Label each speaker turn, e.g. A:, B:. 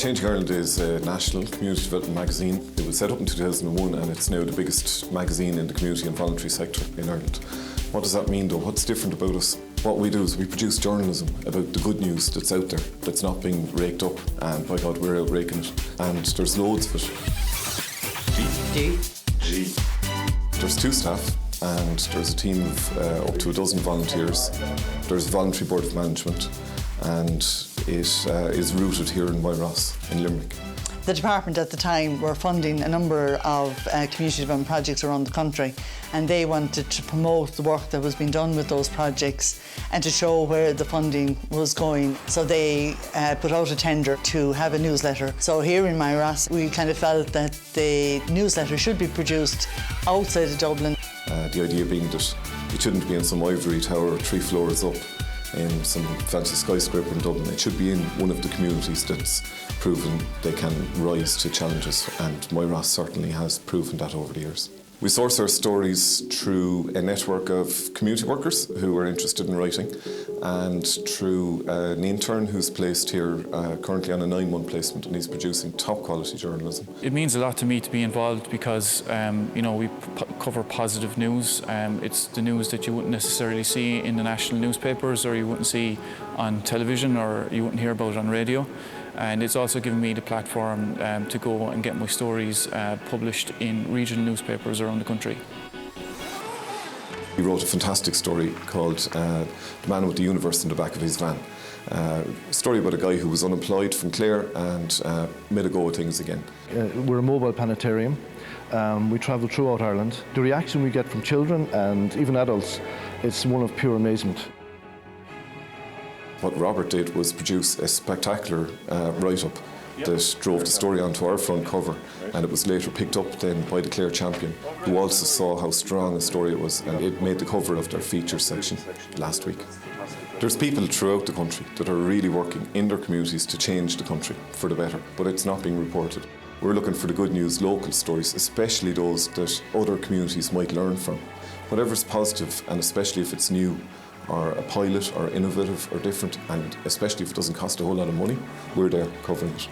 A: Changing Ireland is a national community development magazine. It was set up in 2001 and it's now the biggest magazine in the community and voluntary sector in Ireland. What does that mean though? What's different about us? What we do is we produce journalism about the good news that's out there, that's not being raked up, and by God we're out raking it. And there's loads of it. G. There's 2 staff and there's a team of up to a dozen volunteers. There's a voluntary board of management and it is rooted here in Moyross in Limerick.
B: The department at the time were funding a number of community development projects around the country, and they wanted to promote the work that was being done with those projects and to show where the funding was going. So they put out a tender to have a newsletter. So here in Moyross, we kind of felt that the newsletter should be produced outside of Dublin.
A: The idea being that it shouldn't be in some ivory tower 3 floors up in some fancy skyscraper in Dublin. It should be in one of the communities that's proven they can rise to challenges, and Moyross certainly has proven that over the years. We source our stories through a network of community workers who are interested in writing, and through an intern who's placed here currently on a 9-month placement, and he's producing top quality journalism.
C: It means a lot to me to be involved because we cover positive news. It's the news that you wouldn't necessarily see in the national newspapers, or you wouldn't see on television, or you wouldn't hear about on radio. And it's also given me the platform to go and get my stories published in regional newspapers around the country.
A: He wrote a fantastic story called The Man with the Universe in the Back of His Van. A story about a guy who was unemployed from Clare and made a go of things again.
D: We're a mobile planetarium. We travel throughout Ireland. The reaction we get from children and even adults, it's one of pure amazement.
A: What Robert did was produce a spectacular write-up that drove the story onto our front cover, and it was later picked up then by the Clare champion, who also saw how strong a story it was, and it made the cover of their features section last week. There's people throughout the country that are really working in their communities to change the country for the better, but it's not being reported. We're looking for the good news, local stories, especially those that other communities might learn from. Whatever's positive, and especially if it's new, or a pilot, or innovative, or different, and especially if it doesn't cost a whole lot of money, we're there covering it.